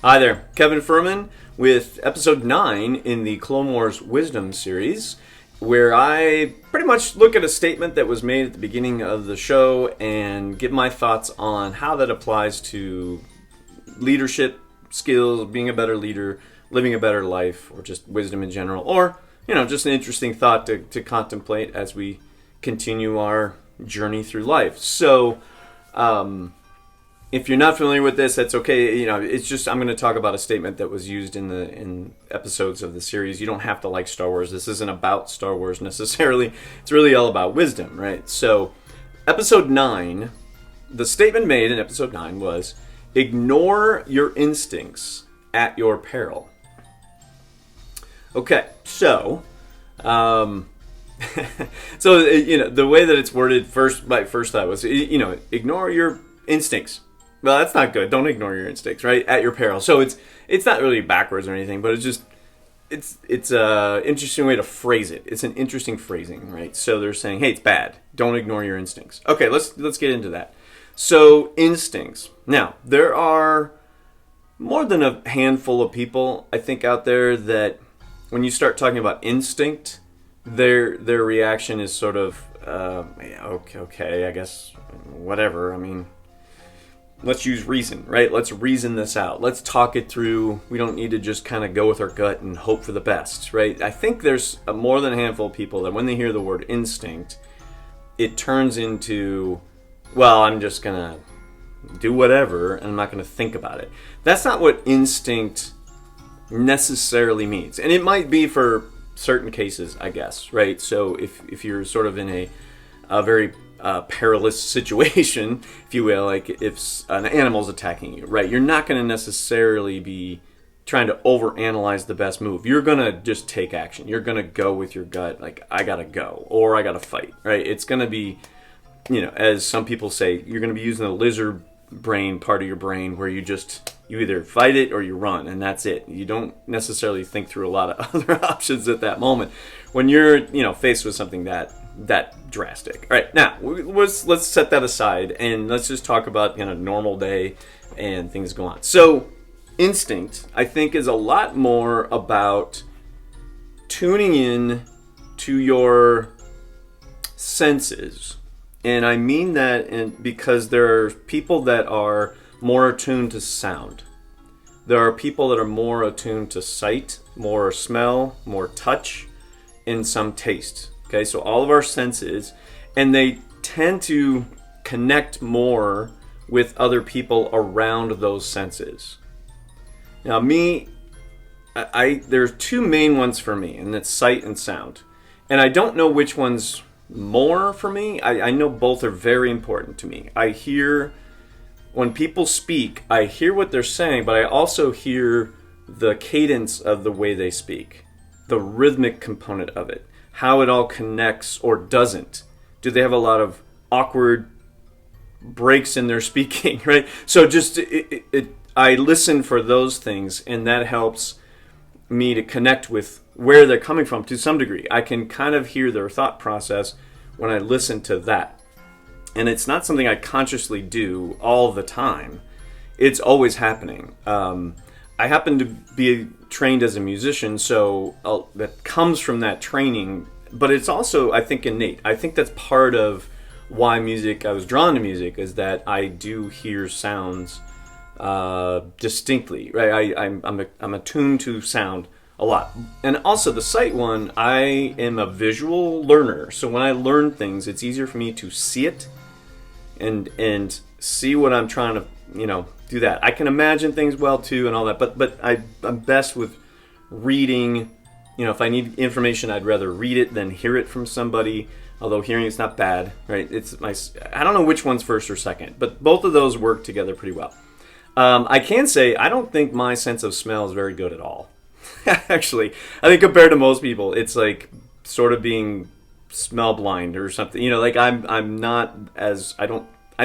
Hi there, Kevin Furman with episode 9 in the Clone Wars Wisdom series, where I pretty much look at a statement that was made at the beginning of the show and give my thoughts on how that applies to leadership skills, being a better leader, living a better life, or just wisdom in general, or, just an interesting thought to contemplate as we continue our journey through life. So, if you're not familiar with this, that's okay. It's just I'm going to talk about a statement that was used in episodes of the series. You don't have to like Star Wars. This isn't about Star Wars necessarily. It's really all about wisdom, right? So, episode 9, the statement made in episode 9 was, ignore your instincts at your peril. Okay, so, the way that it's worded, my first thought was, ignore your instincts. Well, that's not good. Don't ignore your instincts, right? At your peril. So it's not really backwards or anything, but it's a interesting way to phrase it. It's an interesting phrasing, right? So they're saying, hey, it's bad. Don't ignore your instincts. Okay, let's get into that. So instincts. Now, there are more than a handful of people, I think, out there that when you start talking about instinct, their reaction is sort of, okay, I guess, whatever. I mean, let's use reason, right? Let's reason this out. Let's talk it through. We don't need to just kind of go with our gut and hope for the best, right? I think there's more than a handful of people that when they hear the word instinct, it turns into, well, I'm just going to do whatever and I'm not going to think about it. That's not what instinct necessarily means. And it might be for certain cases, I guess, right? So if you're sort of in a very perilous situation, if you will, like if an animal's attacking you, right? You're not going to necessarily be trying to overanalyze the best move. You're going to just take action. You're going to go with your gut, like, I got to go, or I got to fight, right? It's going to be, as some people say, you're going to be using the lizard brain part of your brain where you either fight it or you run, and that's it. You don't necessarily think through a lot of other options at that moment when you're, faced with something that drastic. All right, now let's set that aside and let's just talk about normal day and things go on. So instinct, I think, is a lot more about tuning in to your senses. And I mean that because there are people that are more attuned to sound. There are people that are more attuned to sight, more smell, more touch, and some taste. Okay, so all of our senses, and they tend to connect more with other people around those senses. Now, there's two main ones for me, and it's sight and sound. And I don't know which one's more for me. I know both are very important to me. When people speak, I hear what they're saying, but I also hear the cadence of the way they speak, the rhythmic component of it, how it all connects or doesn't. Do they have a lot of awkward breaks in their speaking, right? So just I listen for those things, and that helps me to connect with where they're coming from to some degree. I can kind of hear their thought process when I listen to that. And it's not something I consciously do all the time. It's always happening. I happen to be trained as a musician, so that comes from that training. But it's also, I think, innate. I think that's part of why I was drawn to music, is that I do hear sounds distinctly, right? I'm attuned to sound a lot. And also the sight one, I am a visual learner. So when I learn things, it's easier for me to see it and see what I'm trying to, do that. I can imagine things well too and all that, but I'm best with reading. If I need information, I'd rather read it than hear it from somebody. Although hearing is not bad, right? I don't know which one's first or second, but both of those work together pretty well. I can say I don't think my sense of smell is very good at all. Actually, I think compared to most people, it's like sort of being smell blind or something. Like I'm not as I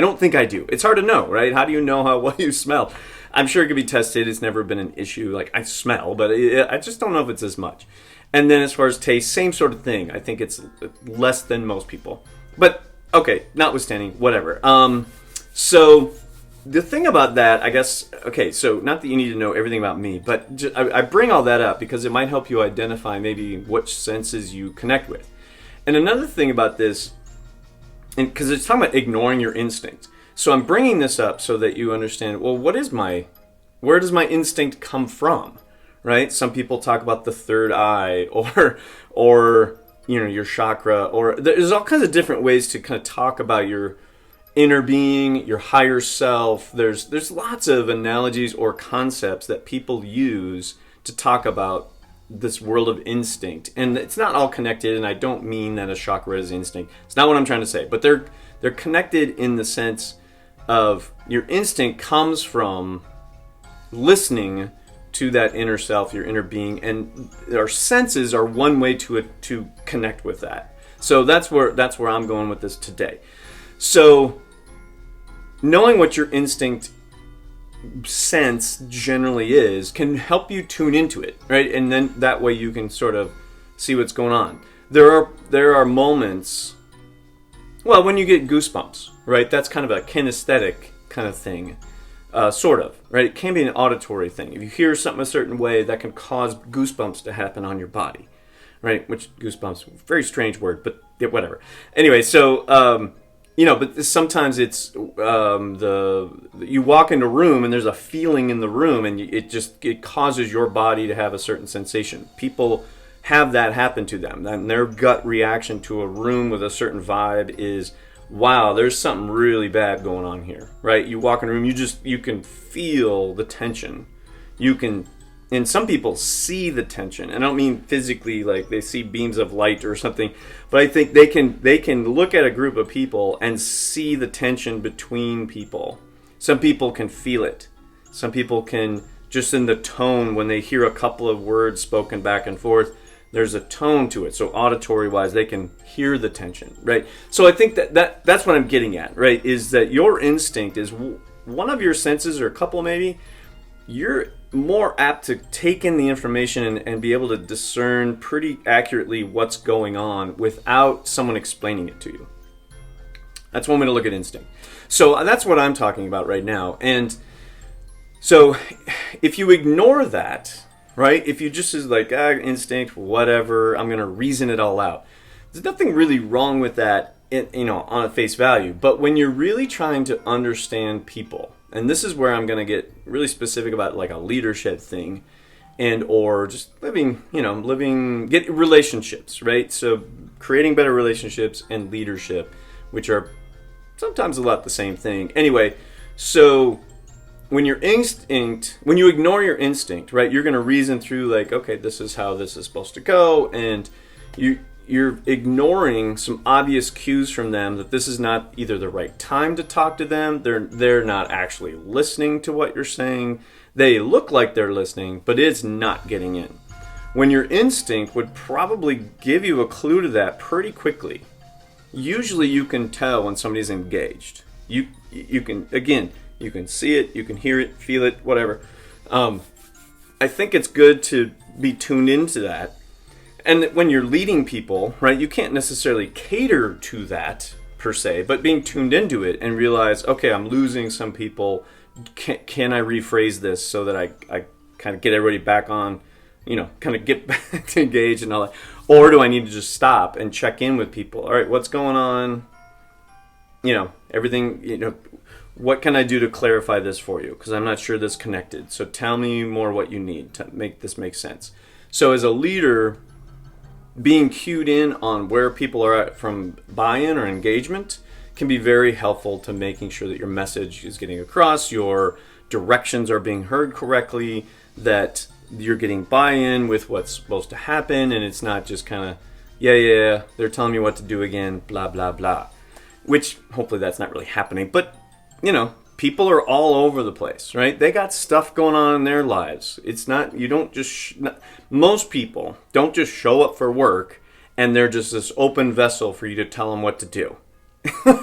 don't think I do. It's hard to know, right? How do you know what you smell? I'm sure it could be tested. It's never been an issue. Like, I smell, but I just don't know if it's as much. And then as far as taste, same sort of thing. I think it's less than most people. But okay, notwithstanding, whatever. So the thing about that, I guess, okay, so not that you need to know everything about me, but I bring all that up because it might help you identify maybe which senses you connect with. And another thing about this, and because it's talking about ignoring your instincts, so I'm bringing this up so that you understand, well, where does my instinct come from, right? Some people talk about the third eye or your chakra, or there's all kinds of different ways to kind of talk about your inner being, your higher self. There's lots of analogies or concepts that people use to talk about this world of instinct, and it's not all connected. And I don't mean that a chakra is instinct. It's not what I'm trying to say, but they're connected in the sense of your instinct comes from listening to that inner self, your inner being, and our senses are one way to connect with that. So that's where I'm going with this today. So, knowing what your instinct sense generally is can help you tune into it, right? And then that way you can sort of see what's going on. There are moments, well, when you get goosebumps, right? That's kind of a kinesthetic kind of thing, sort of, right? It can be an auditory thing. If you hear something a certain way, that can cause goosebumps to happen on your body, right? Which goosebumps, very strange word, but yeah, whatever. Anyway, so but sometimes it's you walk into a room and there's a feeling in the room, and it causes your body to have a certain sensation. People have that happen to them, and their gut reaction to a room with a certain vibe is, wow, there's something really bad going on here, right? You walk in a room, you can feel the tension. And some people see the tension. And I don't mean physically, like they see beams of light or something, but I think they can look at a group of people and see the tension between people. Some people can feel it. Some people can, just in the tone, when they hear a couple of words spoken back and forth, there's a tone to it. So auditory-wise, they can hear the tension, right? So I think that's what I'm getting at, right? Is that your instinct is one of your senses, or a couple maybe. You're more apt to take in the information and be able to discern pretty accurately what's going on without someone explaining it to you. That's one way to look at instinct. So that's what I'm talking about right now. And so if you ignore that, right, if you just is like, instinct, whatever, I'm going to reason it all out. There's nothing really wrong with that, on a face value. But when you're really trying to understand people, and this is where I'm going to get really specific about like a leadership thing, and or just get relationships, right? So creating better relationships and leadership, which are sometimes a lot the same thing. Anyway, so when you ignore your instinct, right, you're going to reason through like, okay, this is how this is supposed to go, and you're ignoring some obvious cues from them that this is not either the right time to talk to them. They're not actually listening to what you're saying. They look like they're listening, but it's not getting in. When your instinct would probably give you a clue to that pretty quickly. Usually you can tell when somebody's engaged. You can see it, you can hear it, feel it, whatever. I think it's good to be tuned into that. And when you're leading people, right, you can't necessarily cater to that per se, but being tuned into it and realize, okay, I'm losing some people. Can I rephrase this so that I kind of get everybody back on, kind of get back to engage and all that? Or do I need to just stop and check in with people? All right, what's going on? Everything, what can I do to clarify this for you? Because I'm not sure this connected. So tell me more what you need to make this make sense. So as a leader, being cued in on where people are at from buy-in or engagement can be very helpful to making sure that your message is getting across, your directions are being heard correctly, that you're getting buy-in with what's supposed to happen, and it's not just kind of, yeah, they're telling me what to do again, blah, blah, blah. Which, hopefully that's not really happening, but, people are all over the place, right? They got stuff going on in their lives. It's not, you don't just, most people don't just show up for work and they're just this open vessel for you to tell them what to do.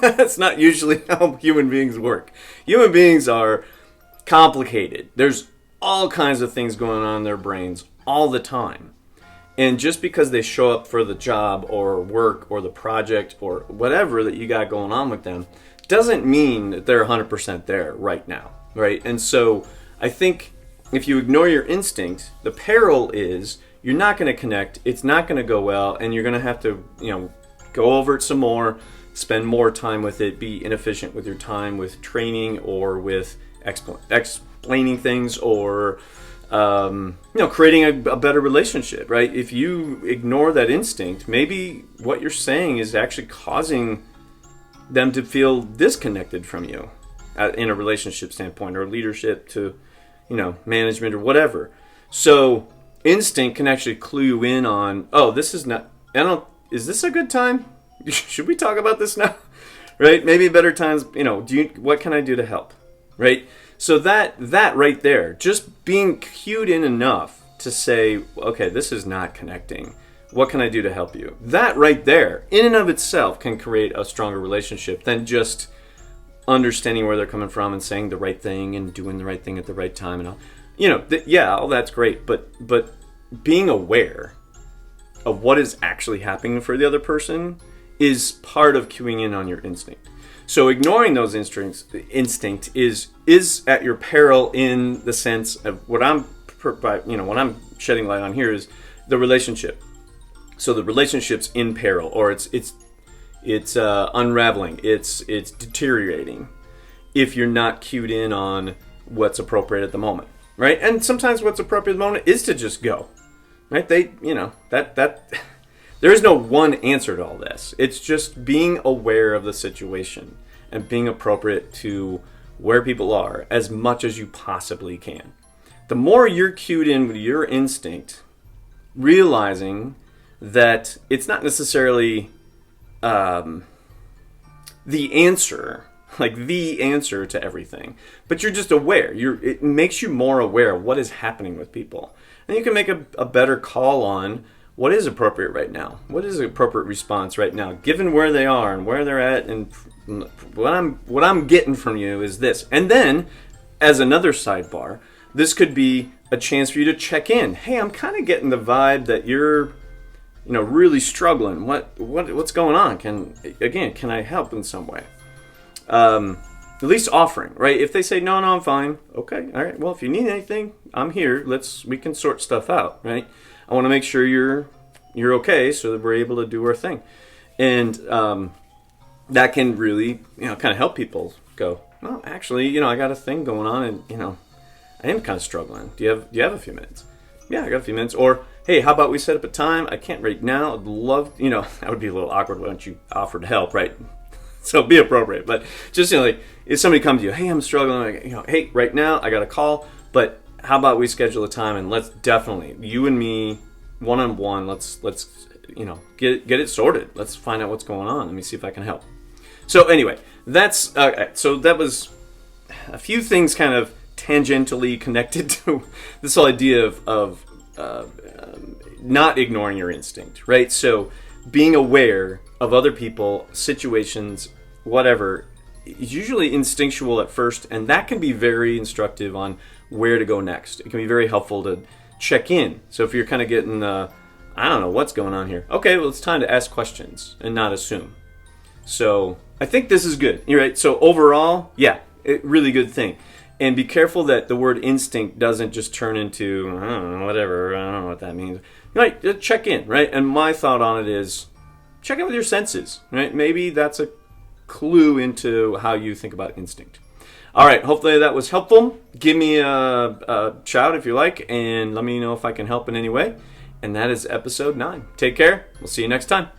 That's not usually how human beings work. Human beings are complicated. There's all kinds of things going on in their brains all the time. And just because they show up for the job or work or the project or whatever that you got going on with them doesn't mean that they're 100% there right now, right? And so I think if you ignore your instinct, the peril is you're not going to connect, it's not going to go well, and you're going to have to, go over it some more, spend more time with it, be inefficient with your time with training or with explaining things or creating a better relationship, right? If you ignore that instinct, maybe what you're saying is actually causing them to feel disconnected from you in a relationship standpoint, or leadership to, management or whatever. So instinct can actually clue you in on, this is not, is this a good time? Should we talk about this now? Right? Maybe better times, what can I do to help? Right? So that right there, just being cued in enough to say, okay, this is not connecting. What can I do to help you? That right there, in and of itself, can create a stronger relationship than just understanding where they're coming from and saying the right thing and doing the right thing at the right time and all. All that's great, but being aware of what is actually happening for the other person is part of cueing in on your instinct. So ignoring those instinct is at your peril, in the sense of what I'm shedding light on here is the relationship. So the relationship's in peril, or it's unraveling, it's deteriorating if you're not cued in on what's appropriate at the moment, right? And sometimes what's appropriate at the moment is to just go, right? There is no one answer to all this. It's just being aware of the situation and being appropriate to where people are as much as you possibly can. The more you're cued in with your instinct, realizing that it's not necessarily the answer to everything, but you're just aware. It makes you more aware of what is happening with people. And you can make a better call on what is appropriate right now. What is the appropriate response right now, given where they are and where they're at, and what I'm getting from you is this. And then, as another sidebar, this could be a chance for you to check in. Hey, I'm kind of getting the vibe that you're, really struggling. What's going on? Can I help in some way? At least offering, right? If they say no, I'm fine. Okay, all right. Well, if you need anything, I'm here. We can sort stuff out, right? I want to make sure you're okay, so that we're able to do our thing, and that can really kind of help people go, well, actually, I got a thing going on, and I am kind of struggling. Do you have a few minutes? Yeah, I got a few minutes. Or, hey, how about we set up a time? I can't right now. I'd love, that would be a little awkward. Why don't you offer to help, right? So be appropriate. But just, if somebody comes to you, hey, I'm struggling, hey, right now I got a call, but how about we schedule a time and let's definitely, you and me, one-on-one, let's get it sorted. Let's find out what's going on. Let me see if I can help. So anyway, so that was a few things kind of tangentially connected to this whole idea of not ignoring your instinct, right? So being aware of other people, situations, whatever, is usually instinctual at first, and that can be very instructive on where to go next. It can be very helpful to check in. So if you're kind of getting, I don't know what's going on here. Okay, well, it's time to ask questions and not assume. So I think this is good. You're right. So overall, really good thing. And be careful that the word instinct doesn't just turn into, I don't know, whatever. I don't know what that means. Right, just check in, right? And my thought on it is, check in with your senses, right? Maybe that's a clue into how you think about instinct. All right, hopefully that was helpful. Give me a shout if you like, and let me know if I can help in any way. And that is episode 9. Take care. We'll see you next time.